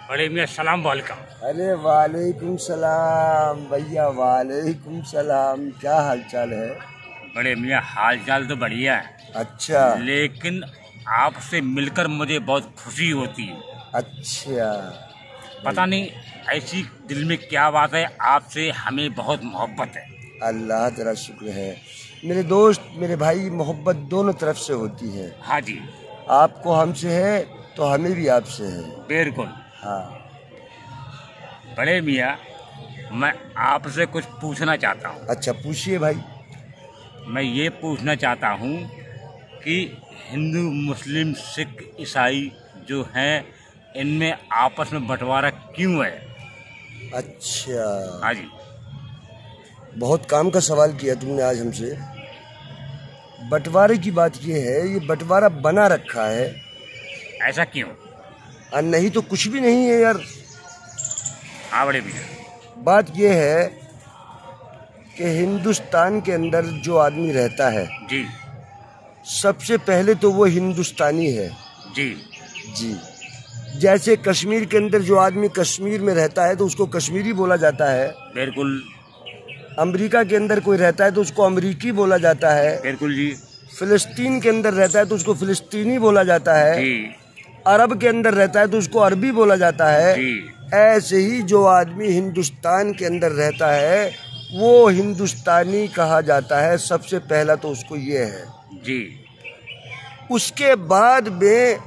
बड़े मियाँ सलाम वालेकुम। अरे वालेकुम सलाम भैया, वालेकुम सलाम। क्या हालचाल है? बड़े मियाँ हाल चाल तो बढ़िया है, अच्छा लेकिन आपसे मिलकर मुझे बहुत खुशी होती है। अच्छा। पता नहीं ऐसी दिल में क्या बात है, आपसे हमें बहुत मोहब्बत है। अल्लाह तेरा शुक्र है मेरे दोस्त, मेरे भाई। मोहब्बत दोनों तरफ से होती है। हाँ जी, आपको हमसे है तो हमें भी आपसे है। बिल्कुल। हाँ बड़े मियाँ, मैं आपसे कुछ पूछना चाहता हूँ। अच्छा, पूछिए भाई। मैं ये पूछना चाहता हूँ कि हिंदू, मुस्लिम, सिख, ईसाई जो हैं, इनमें आपस में बंटवारा क्यों है? अच्छा, हाँ जी। बहुत काम का सवाल किया तुमने आज हमसे। बंटवारे की बात ये है, ये बंटवारा बना रखा है ऐसा क्यों? और नहीं तो कुछ भी नहीं है यार। हाँ बड़े भैया। बात ये है कि हिंदुस्तान के अंदर जो आदमी रहता है, जी सबसे पहले तो वो हिंदुस्तानी है। जी जी। जैसे कश्मीर के अंदर जो आदमी कश्मीर में रहता है तो उसको कश्मीरी बोला जाता है। बिल्कुल अमेरिका के अंदर कोई रहता है तो उसको अमेरिकी बोला जाता है। बिल्कुल जी। फिलिस्तीन के अंदर रहता है तो उसको फिलिस्तीनी बोला जाता है। जी अरब के अंदर रहता है तो उसको अरबी बोला जाता है। जी ऐसे ही जो आदमी हिंदुस्तान के अंदर रहता है वो हिंदुस्तानी कहा जाता है। सबसे पहला तो उसको ये है। जी। उसके बाद में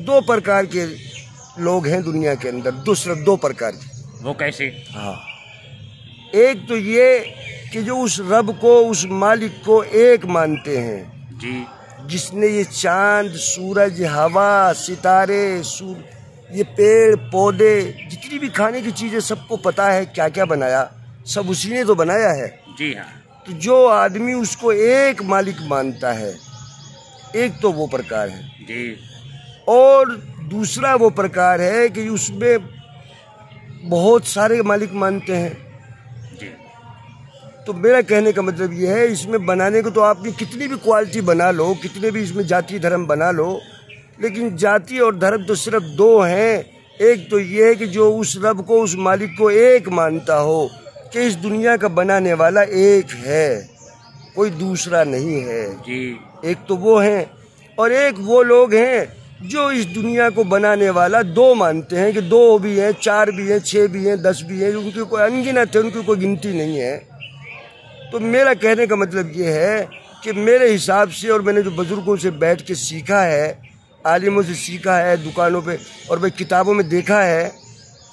दो प्रकार के लोग हैं दुनिया के अंदर, दूसरे दो प्रकार के। वो कैसे? हाँ, एक तो ये कि जो उस रब को, उस मालिक को एक मानते हैं, जी जिसने ये चांद, सूरज, हवा, सितारे, ये पेड़ पौधे, जितनी भी खाने की चीजें, सबको पता है क्या क्या बनाया, सब उसी ने तो बनाया है। जी हाँ। तो जो आदमी उसको एक मालिक मानता है, एक तो वो प्रकार है। जी और दूसरा वो प्रकार है कि उसमें बहुत सारे मालिक मानते हैं। जी तो मेरा कहने का मतलब ये है, इसमें बनाने को तो आपने कितनी भी क्वालिटी बना लो, कितने भी इसमें जाति धर्म बना लो, लेकिन जाति और धर्म तो सिर्फ दो हैं। एक तो ये है कि जो उस रब को, उस मालिक को एक मानता हो कि इस दुनिया का बनाने वाला एक है, कोई दूसरा नहीं है। जी एक तो वो हैं, और एक वो लोग हैं जो इस दुनिया को बनाने वाला दो मानते हैं कि दो भी हैं, चार भी हैं, 6 भी हैं, 10 भी हैं, उनकी कोई अनगिनत है, उनकी कोई गिनती नहीं है। तो मेरा कहने का मतलब ये है कि मेरे हिसाब से, और मैंने जो बुजुर्गों से बैठ के सीखा है, आलिमों से सीखा है, दुकानों पे और भाई किताबों में देखा है,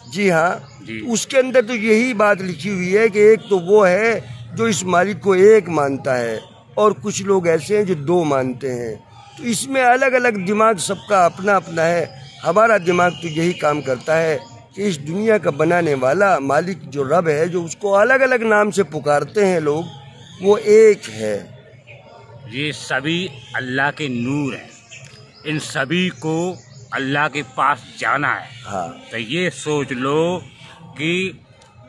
जी हाँ, उसके अंदर तो यही बात लिखी हुई है कि एक तो वो है जो इस मालिक को एक मानता है, और कुछ लोग ऐसे हैं जो दो मानते हैं। तो इसमें अलग अलग दिमाग सबका अपना अपना है। हमारा दिमाग तो यही काम करता है कि इस दुनिया का बनाने वाला मालिक जो रब है, जो उसको अलग अलग नाम से पुकारते हैं लोग, वो एक है। ये सभी अल्लाह के नूर हैं, इन सभी को अल्लाह के पास जाना है। हाँ, तो ये सोच लो कि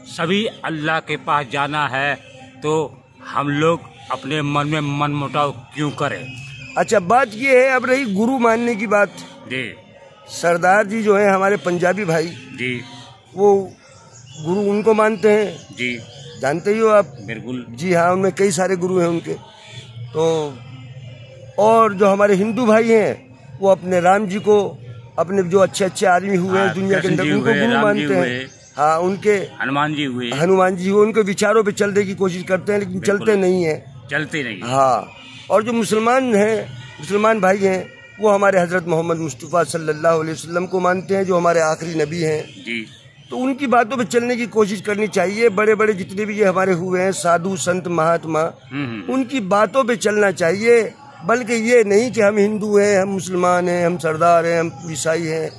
सभी अल्लाह के पास जाना है, तो हम लोग अपने मन में मनमुटाव क्यों करें? अच्छा, बात ये है, अब रही गुरु मानने की बात। जी सरदार जी जो है हमारे पंजाबी भाई, जी वो गुरु उनको मानते हैं, जी जानते ही हो आप। बिल्कुल। जी हाँ, उनमें कई सारे गुरु हैं उनके। तो और जो हमारे हिंदू भाई हैं वो अपने राम जी को, अपने जो अच्छे अच्छे आदमी हुए हैं दुनिया के अंदर, उनको गुरु मानते हैं। हाँ, उनके हनुमान जी हुए, उनके विचारों पे चलने की कोशिश करते हैं, लेकिन चलते नहीं है, चलते नहीं। हाँ। और जो मुसलमान हैं, मुसलमान भाई हैं, वो हमारे हजरत मोहम्मद मुस्तफ़ा सल्लल्लाहु अलैहि वसल्लम को मानते हैं, जो हमारे आखिरी नबी हैं। जी। तो उनकी बातों पे चलने की कोशिश करनी चाहिए। बड़े बड़े जितने भी ये हमारे हुए हैं साधु संत महात्मा, उनकी बातों पे चलना चाहिए, बल्कि ये नहीं कि हम हिंदू हैं, हम मुसलमान हैं, हम सरदार हैं, हम ईसाई हैं।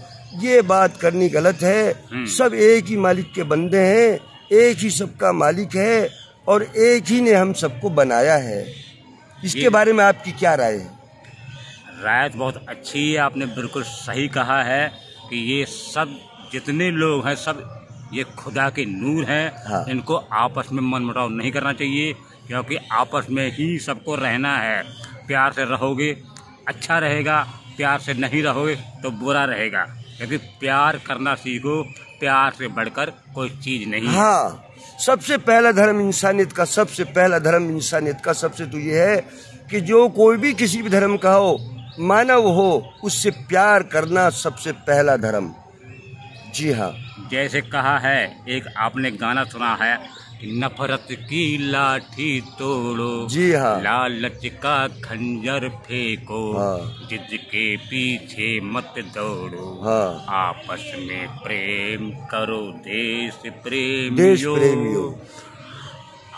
ये बात करनी गलत है। सब एक ही मालिक के बंदे हैं, एक ही सबका मालिक है, और एक ही ने हम सबको बनाया है। इसके बारे में आपकी क्या राय है? राय तो बहुत अच्छी है, आपने बिल्कुल सही कहा है कि ये सब जितने लोग हैं, सब ये खुदा के नूर हैं। हाँ। इनको आपस में मनमुटाव नहीं करना चाहिए, क्योंकि आपस में ही सबको रहना है। प्यार से रहोगे अच्छा रहेगा, प्यार से नहीं रहोगे तो बुरा रहेगा। क्योंकि प्यार करना सीखो, प्यार से बढ़कर कोई चीज नहीं। हाँ, सबसे पहला धर्म इंसानियत का, सबसे पहला धर्म इंसानियत का सबसे तो ये है कि जो कोई भी किसी भी धर्म का हो, मानव हो, उससे प्यार करना सबसे पहला धर्म। जी हाँ, जैसे कहा है, एक आपने गाना सुना है कि नफरत की लाठी तोड़ो, जी हाँ, लालच का खंजर फेंको, हाँ, जिद के पीछे मत दौड़ो, हाँ, आपस में प्रेम करो देश प्रेमियों,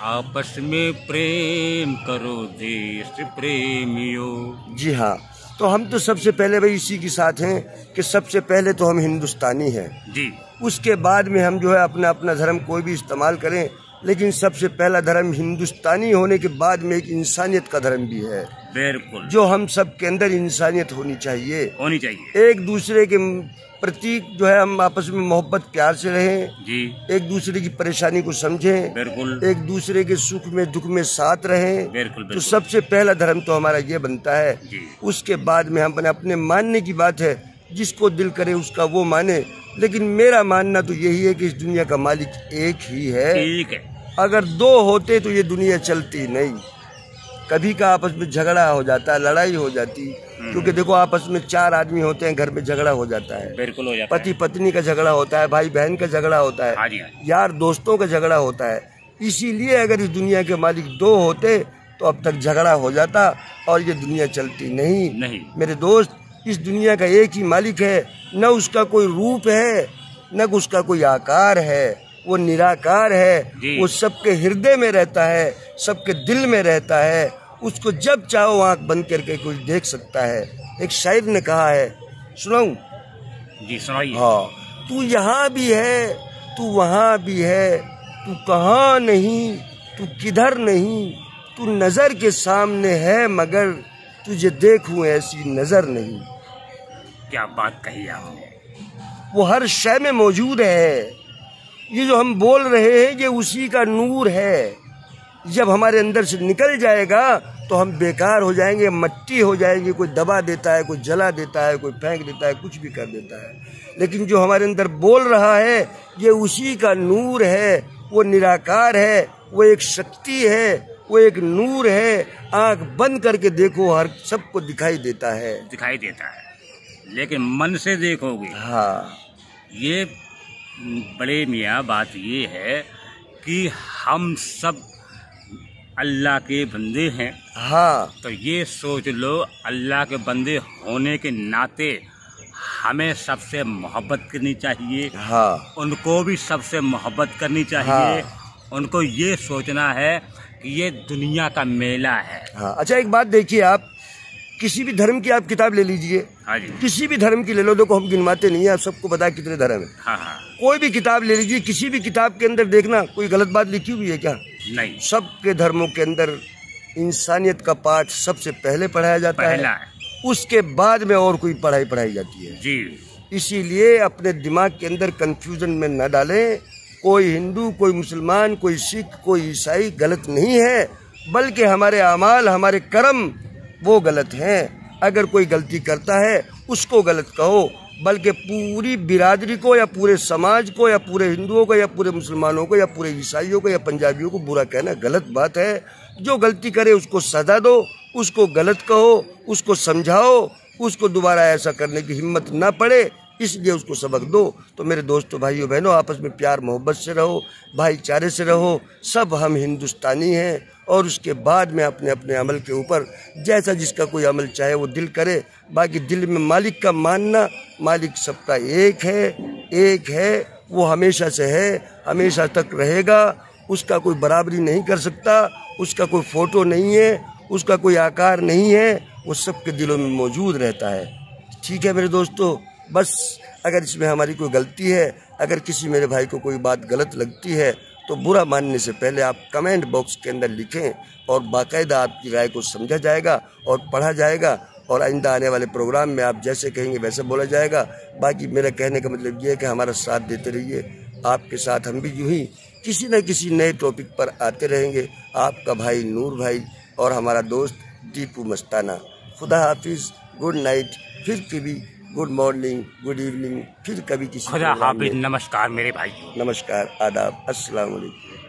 आपस में प्रेम करो देश प्रेमियों। जी हाँ, तो हम तो सबसे पहले भाई इसी के साथ हैं कि सबसे पहले तो हम हिंदुस्तानी हैं जी। उसके बाद में हम जो है अपना अपना धर्म कोई भी इस्तेमाल करें, लेकिन सबसे पहला धर्म हिंदुस्तानी होने के बाद में एक इंसानियत का धर्म भी है। बिल्कुल, जो हम सब के अंदर इंसानियत होनी चाहिए, होनी चाहिए। एक दूसरे के प्रति जो है हम आपस में मोहब्बत प्यार से रहें जी, एक दूसरे की परेशानी को समझें, बिल्कुल, एक दूसरे के सुख में दुख में साथ रहें। बिल्कुल, तो बिल्कुल। सबसे पहला धर्म तो हमारा ये बनता है जी। उसके बाद में हम अपने मानने की बात है, जिसको दिल करे उसका वो माने, लेकिन मेरा मानना तो यही है कि इस दुनिया का मालिक एक ही है। ठीक है। अगर दो होते तो ये दुनिया चलती नहीं। कभी का आपस में झगड़ा हो जाता है, लड़ाई हो जाती, क्योंकि देखो आपस में 4 आदमी होते हैं, घर में झगड़ा हो जाता है, बिल्कुल हो जाता है। पति पत्नी का झगड़ा होता है, भाई बहन का झगड़ा होता है, हाँ जी, हाँ जी। यार दोस्तों का झगड़ा होता है। इसीलिए अगर इस दुनिया के मालिक 2 होते तो अब तक झगड़ा हो जाता और ये दुनिया चलती नहीं। मेरे दोस्त, इस दुनिया का एक ही मालिक है, न उसका कोई रूप है, न उसका कोई आकार है, वो निराकार है। वो सबके हृदय में रहता है, सबके दिल में रहता है। उसको जब चाहो आंख बंद करके कोई देख सकता है। एक शायर ने कहा है, सुनाऊं? जी सुनाइए। हाँ, तू यहाँ भी है, तू वहाँ भी है, तू कहाँ नहीं, तू किधर नहीं, तू नजर के सामने है, मगर तुझे देखूं ऐसी नजर नहीं। क्या बात कही आपने। वो हर शय में मौजूद है। ये जो हम बोल रहे हैं ये उसी का नूर है। जब हमारे अंदर से निकल जाएगा तो हम बेकार हो जाएंगे, मट्टी हो जाएंगे। कोई दबा देता है, कोई जला देता है, कोई फेंक देता है, कुछ भी कर देता है, लेकिन जो हमारे अंदर बोल रहा है ये उसी का नूर है। वो निराकार है, वो एक शक्ति है, वो एक नूर है। आंख बंद करके देखो, हर सबको दिखाई देता है, दिखाई देता है, लेकिन मन से देखोगे। हाँ, ये बड़े मियाँ बात ये है कि हम सब अल्लाह के बंदे हैं। हाँ, तो ये सोच लो, अल्लाह के बंदे होने के नाते हमें सबसे मोहब्बत करनी चाहिए। हाँ, उनको भी सबसे मोहब्बत करनी चाहिए। उनको ये सोचना है कि ये दुनिया का मेला है। हाँ। अच्छा, एक बात देखिए, आप किसी भी धर्म की आप किताब ले लीजिए। हाँ जी। किसी भी धर्म की ले लो, देखो हम गिनवाते नहीं है, आप सबको पता है कितने धर्म है। हाँ हाँ। कोई भी किताब ले लीजिए, किसी भी किताब के अंदर देखना कोई गलत बात लिखी हुई है क्या? नहीं। सबके धर्मों के अंदर इंसानियत का पाठ सबसे पहले पढ़ाया जाता है, उसके बाद में और कोई पढ़ाई पढ़ाई जाती है जी। इसीलिए अपने दिमाग के अंदर कंफ्यूजन में न डालें। कोई हिंदू, कोई मुसलमान, कोई सिख, कोई ईसाई गलत नहीं है, बल्कि हमारे अमाल, हमारे कर्म वो गलत हैं। अगर कोई गलती करता है उसको गलत कहो, बल्कि पूरी बिरादरी को या पूरे समाज को या पूरे हिंदुओं को या पूरे मुसलमानों को या पूरे ईसाइयों को या पंजाबियों को बुरा कहना गलत बात है। जो गलती करे उसको सजा दो, उसको गलत कहो, उसको समझाओ, उसको दोबारा ऐसा करने की हिम्मत ना पड़े, इसलिए उसको सबक दो। तो मेरे दोस्तों, भाइयों बहनों, आपस में प्यार मोहब्बत से रहो, भाईचारे से रहो। सब हम हिंदुस्तानी हैं और उसके बाद में अपने अपने अमल के ऊपर जैसा जिसका कोई अमल चाहे वो दिल करे। बाकी दिल में मालिक का मानना, मालिक सबका एक है, वो हमेशा से है, हमेशा तक रहेगा। उसका कोई बराबरी नहीं कर सकता, उसका कोई फोटो नहीं है, उसका कोई आकार नहीं है, वो सबके दिलों में मौजूद रहता है। ठीक है मेरे दोस्तों, बस अगर इसमें हमारी कोई गलती है, अगर किसी मेरे भाई को कोई बात गलत लगती है तो बुरा मानने से पहले आप कमेंट बॉक्स के अंदर लिखें और बाकायदा आपकी राय को समझा जाएगा और पढ़ा जाएगा और आइंदा आने वाले प्रोग्राम में आप जैसे कहेंगे वैसे बोला जाएगा। बाकी मेरा कहने का मतलब ये है कि हमारा साथ देते रहिए। आपके साथ हम भी यूँ ही किसी न किसी नए टॉपिक पर आते रहेंगे। आपका भाई नूर भाई और हमारा दोस्त दीपू मस्ताना। खुदा हाफिज़, गुड नाइट, फिर कभी गुड मॉर्निंग, गुड इवनिंग, फिर कभी किसी खुदा हाफिज। नमस्कार मेरे भाई। नमस्कार, आदाब, अस्सलाम वालेकुम।